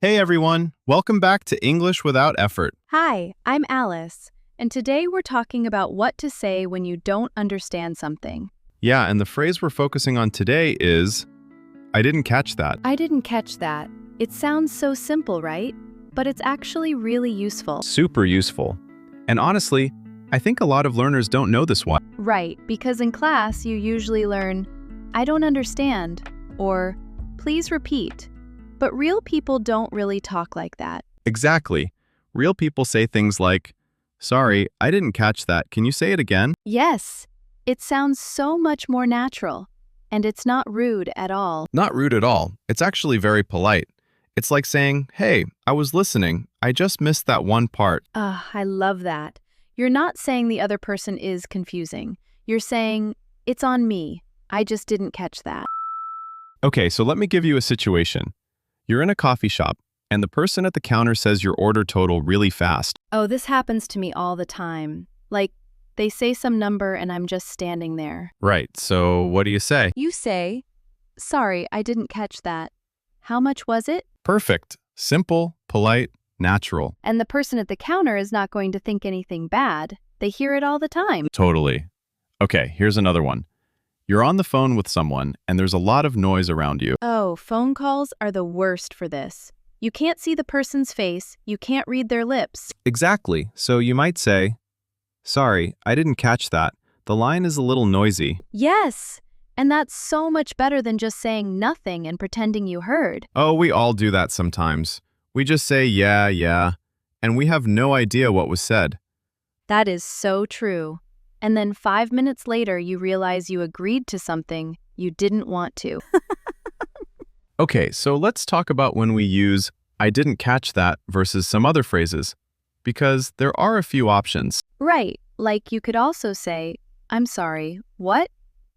Hey everyone, welcome back to English Without Effort. Hi, I'm Alice, and today we're talking about what to say when you don't understand something. Yeah, and the phrase we're focusing on today is, I didn't catch that. I didn't catch that. It sounds so simple, right? But it's actually really useful. Super useful. And honestly, I think a lot of learners don't know this one. Right, because in class you usually learn, I don't understand, or please repeat. But real people don't really talk like that. Exactly. Real people say things like, sorry, I didn't catch that. Can you say it again? Yes, it sounds so much more natural, and it's not rude at all. Not rude at all. It's actually very polite. It's like saying, hey, I was listening. I just missed that one part. I love that. You're not saying the other person is confusing. You're saying, it's on me. I just didn't catch that. Okay, so let me give you a situation. You're in a coffee shop, and the person at the counter says your order total really fast. Oh, this happens to me all the time. Like, they say some number and I'm just standing there. Right, so what do you say? You say, sorry, I didn't catch that. How much was it? Perfect. Simple, polite, natural. And the person at the counter is not going to think anything bad. They hear it all the time. Totally. Okay, here's another one. You're on the phone with someone, and there's a lot of noise around you. Oh, phone calls are the worst for this. You can't see the person's face, you can't read their lips. Exactly. So you might say, sorry, I didn't catch that. The line is a little noisy. Yes, and that's so much better than just saying nothing and pretending you heard. Oh, we all do that sometimes. We just say, yeah, and we have no idea what was said. That is so true. And then 5 minutes later, you realize you agreed to something you didn't want to. Okay, so let's talk about when we use I didn't catch that versus some other phrases, because there are a few options. Right, like you could also say, I'm sorry, what?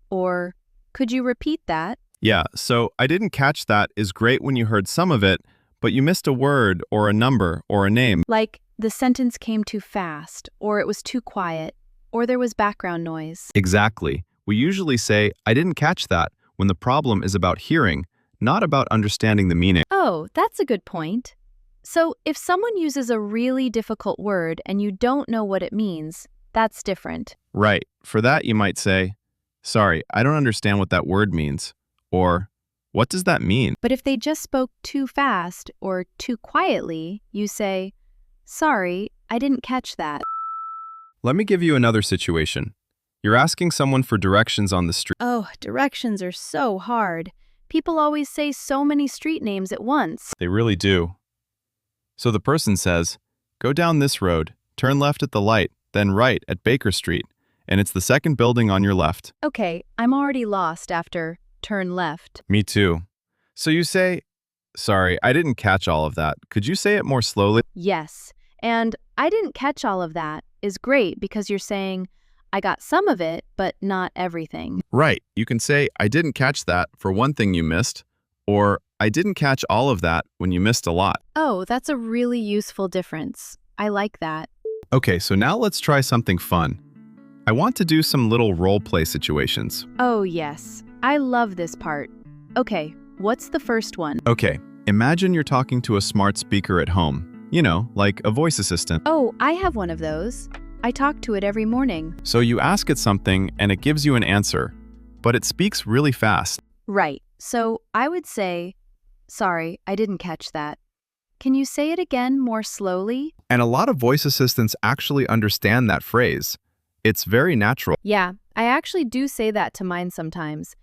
Or, could you repeat that? Yeah, so I didn't catch that is great when you heard some of it, but you missed a word or a number or a name. Like, the sentence came too fast, or it was too quiet, or there was background noise. Exactly. We usually say, I didn't catch that, when the problem is about hearing, not about understanding the meaning. Oh, that's a good point. So, if someone uses a really difficult word and you don't know what it means, that's different. Right. For that, you might say, sorry, I don't understand what that word means. Or, what does that mean? But if they just spoke too fast or too quietly, you say, sorry, I didn't catch that. Let me give you another situation. You're asking someone for directions on the street. Oh, directions are so hard. People always say so many street names at once. They really do. So the person says, go down this road, turn left at the light, then right at Baker Street, and it's the second building on your left. Okay, I'm already lost after turn left. Me too. So you say, sorry, I didn't catch all of that. Could you say it more slowly? Yes, and I didn't catch all of that is great because you're saying, I got some of it, but not everything. Right. You can say, I didn't catch that for one thing you missed, or I didn't catch all of that when you missed a lot. Oh, that's a really useful difference. I like that. Okay, so now let's try something fun. I want to do some little role play situations. Oh, yes. I love this part. Okay, what's the first one? Okay, imagine you're talking to a smart speaker at home. You know, like a voice assistant. Oh, I have one of those. I talk to it every morning. So you ask it something and it gives you an answer, but it speaks really fast. Right. So I would say, sorry, I didn't catch that. Can you say it again more slowly? And a lot of voice assistants actually understand that phrase. It's very natural. Yeah, I actually do say that to mine sometimes.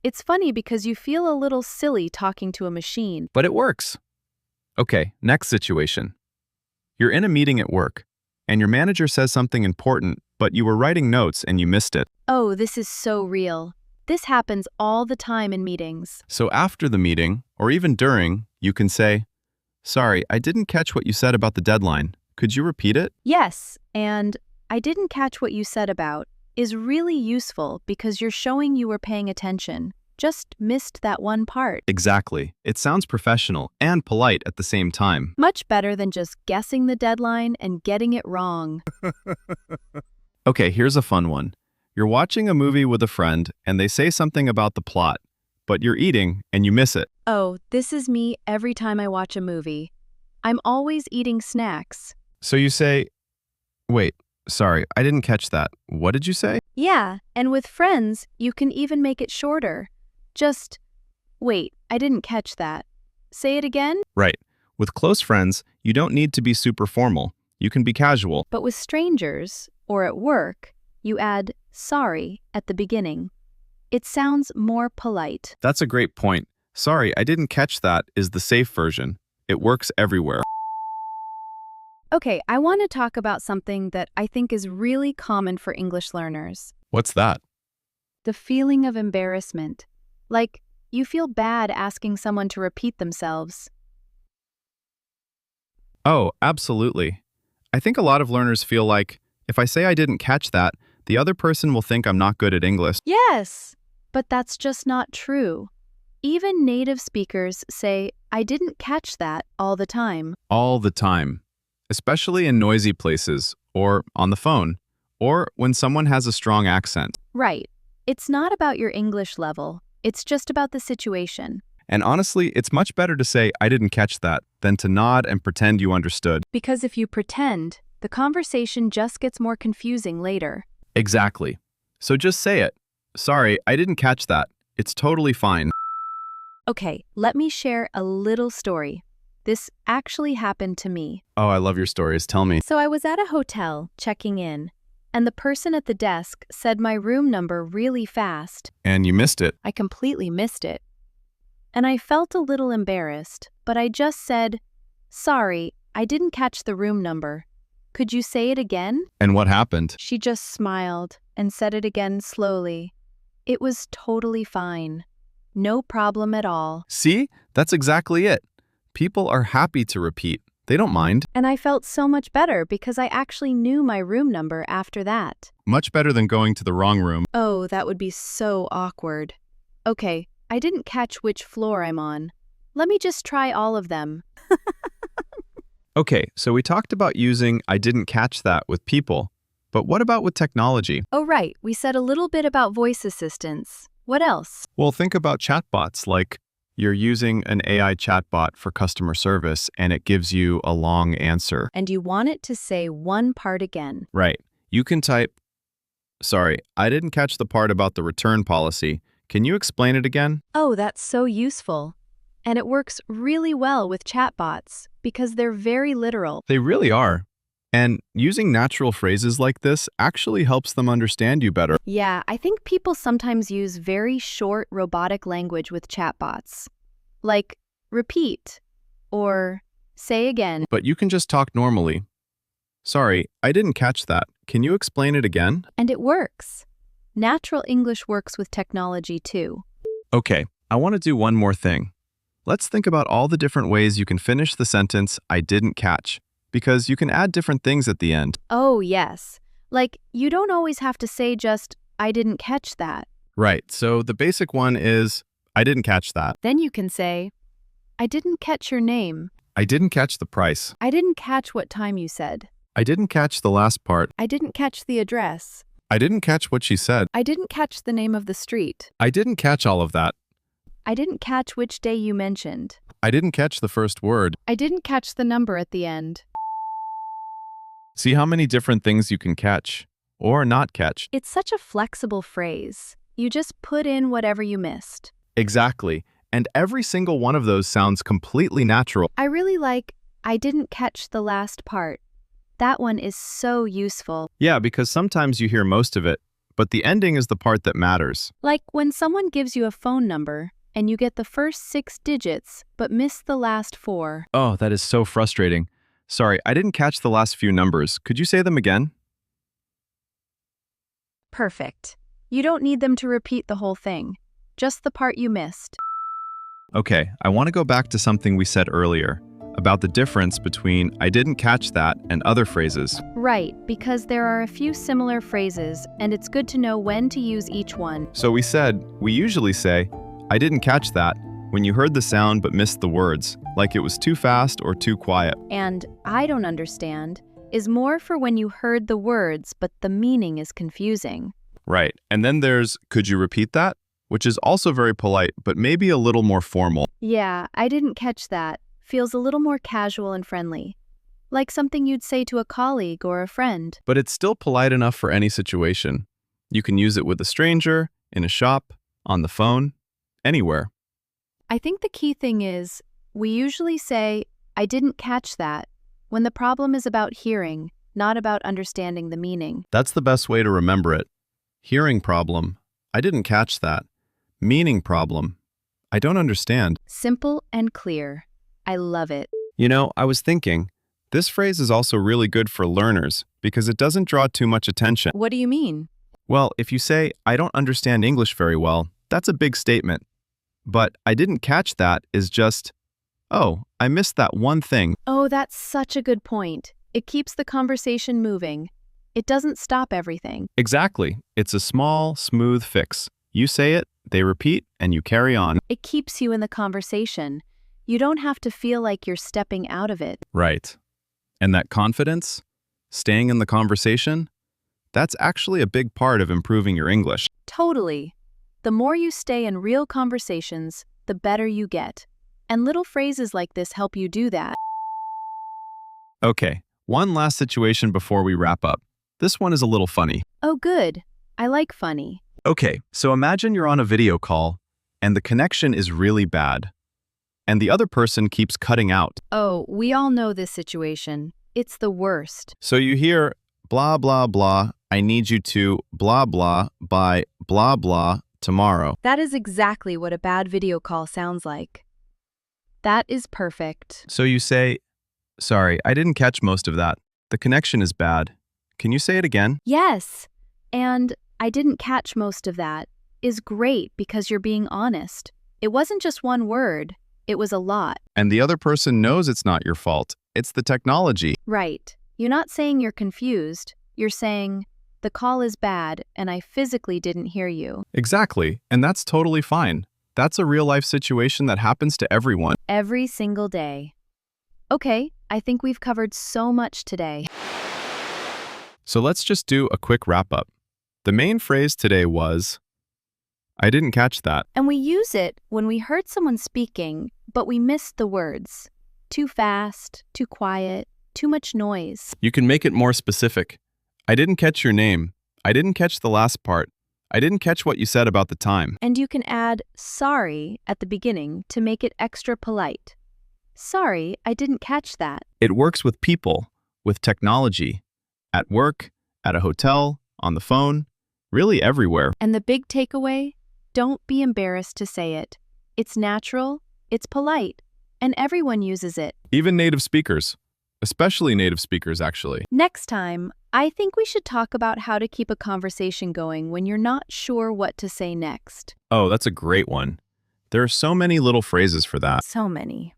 It's funny because you feel a little silly talking to a machine. But it works. Okay, next situation. You're in a meeting at work, and your manager says something important, but you were writing notes and you missed it. Oh, this is so real. This happens all the time in meetings. So after the meeting, or even during, you can say, sorry, I didn't catch what you said about the deadline. Could you repeat it? Yes, and I didn't catch what you said about is really useful because you're showing you were paying attention. Just missed that one part. Exactly. It sounds professional and polite at the same time. Much better than just guessing the deadline and getting it wrong. Okay, here's a fun one. You're watching a movie with a friend and they say something about the plot, but you're eating and you miss it. Oh, this is me every time I watch a movie. I'm always eating snacks. So you say, wait, sorry, I didn't catch that. What did you say? Yeah, and with friends, you can even make it shorter. Just, wait, I didn't catch that. Say it again? Right. With close friends, you don't need to be super formal. You can be casual. But with strangers, or at work, you add sorry at the beginning. It sounds more polite. That's a great point. Sorry, I didn't catch that is the safe version. It works everywhere. Okay, I want to talk about something that I think is really common for English learners. What's that? The feeling of embarrassment. Like, you feel bad asking someone to repeat themselves. Oh, absolutely. I think a lot of learners feel like, if I say I didn't catch that, the other person will think I'm not good at English. Yes, but that's just not true. Even native speakers say, I didn't catch that all the time. All the time. Especially in noisy places, or on the phone, or when someone has a strong accent. Right. It's not about your English level. It's just about the situation. And honestly, it's much better to say, I didn't catch that, than to nod and pretend you understood. Because if you pretend, the conversation just gets more confusing later. Exactly. So just say it. Sorry, I didn't catch that. It's totally fine. Okay, let me share a little story. This actually happened to me. Oh, I love your stories. Tell me. So I was at a hotel checking in, and the person at the desk said my room number really fast. And you missed it. I completely missed it. And I felt a little embarrassed, but I just said, sorry, I didn't catch the room number. Could you say it again? And what happened? She just smiled and said it again slowly. It was totally fine. No problem at all. See? That's exactly it. People are happy to repeat. They don't mind. And I felt so much better because I actually knew my room number after that. Much better than going to the wrong room. Oh, that would be so awkward. Okay, I didn't catch which floor I'm on. Let me just try all of them. Okay, so we talked about using I didn't catch that with people. But what about with technology? Oh, right, we said a little bit about voice assistants. What else? Well, think about chatbots like you're using an AI chatbot for customer service and it gives you a long answer. And you want it to say one part again. Right. You can type, sorry, I didn't catch the part about the return policy. Can you explain it again? Oh, that's so useful. And it works really well with chatbots because they're very literal. They really are. And using natural phrases like this actually helps them understand you better. Yeah, I think people sometimes use very short robotic language with chatbots. Like, repeat, or say again. But you can just talk normally. Sorry, I didn't catch that. Can you explain it again? And it works. Natural English works with technology too. Okay, I want to do one more thing. Let's think about all the different ways you can finish the sentence, I didn't catch, because you can add different things at the end. Oh, yes. Like, you don't always have to say just, I didn't catch that. Right, so the basic one is, I didn't catch that. Then you can say, I didn't catch your name. I didn't catch the price. I didn't catch what time you said. I didn't catch the last part. I didn't catch the address. I didn't catch what she said. I didn't catch the name of the street. I didn't catch all of that. I didn't catch which day you mentioned. I didn't catch the first word. I didn't catch the number at the end. See how many different things you can catch or not catch. It's such a flexible phrase. You just put in whatever you missed. Exactly. And every single one of those sounds completely natural. I really like, I didn't catch the last part. That one is so useful. Yeah, because sometimes you hear most of it, but the ending is the part that matters. Like when someone gives you a phone number and you get the first 6 digits but miss the last 4. Oh, that is so frustrating. Sorry, I didn't catch the last few numbers. Could you say them again? Perfect. You don't need them to repeat the whole thing, just the part you missed. Okay, I want to go back to something we said earlier about the difference between I didn't catch that and other phrases. Right, because there are a few similar phrases, and it's good to know when to use each one. So we said, we usually say, I didn't catch that when you heard the sound but missed the words, like it was too fast or too quiet. And I don't understand is more for when you heard the words but the meaning is confusing. Right, and then there's, could you repeat that? which is also very polite, but maybe a little more formal. Yeah, I didn't catch that. Feels a little more casual and friendly. Like something you'd say to a colleague or a friend. But it's still polite enough for any situation. You can use it with a stranger, in a shop, on the phone, anywhere. I think the key thing is, we usually say, I didn't catch that, when the problem is about hearing, not about understanding the meaning. That's the best way to remember it. Hearing problem. I didn't catch that. Meaning problem. I don't understand. Simple and clear. I love it. You know, I was thinking, this phrase is also really good for learners because it doesn't draw too much attention. What do you mean? Well, if you say, I don't understand English very well, that's a big statement. But I didn't catch that is just, oh, I missed that one thing. Oh, that's such a good point. It keeps the conversation moving. It doesn't stop everything. Exactly. It's a small, smooth fix. You say it, they repeat, and you carry on. It keeps you in the conversation. You don't have to feel like you're stepping out of it. Right. And that confidence, staying in the conversation, that's actually a big part of improving your English. Totally. The more you stay in real conversations, the better you get. And little phrases like this help you do that. Okay, one last situation before we wrap up. This one is a little funny. Oh, good. I like funny. Okay, so imagine you're on a video call, and the connection is really bad, and the other person keeps cutting out. Oh, we all know this situation. It's the worst. So you hear, blah, blah, blah, I need you to blah, blah, by blah, blah, tomorrow. That is exactly what a bad video call sounds like. That is perfect. So you say, sorry, I didn't catch most of that. The connection is bad. Can you say it again? Yes. And I didn't catch most of that is great because you're being honest. It wasn't just one word. It was a lot. And the other person knows it's not your fault. It's the technology. Right. You're not saying you're confused. You're saying, the call is bad and I physically didn't hear you. Exactly. And that's totally fine. That's a real-life situation that happens to everyone. Every single day. Okay, I think we've covered so much today. So let's just do a quick wrap-up. The main phrase today was, I didn't catch that. And we use it when we heard someone speaking, but we missed the words. Too fast, too quiet, too much noise. You can make it more specific. I didn't catch your name. I didn't catch the last part. I didn't catch what you said about the time. And you can add sorry at the beginning to make it extra polite. Sorry, I didn't catch that. It works with people, with technology, at work, at a hotel, on the phone, really everywhere. And the big takeaway? Don't be embarrassed to say it. It's natural, it's polite, and everyone uses it. Even native speakers. Especially native speakers, actually. Next time, I think we should talk about how to keep a conversation going when you're not sure what to say next. Oh, that's a great one. There are so many little phrases for that. So many.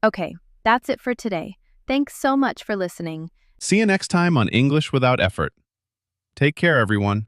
Okay, that's it for today. Thanks so much for listening. See you next time on English Without Effort. Take care, everyone.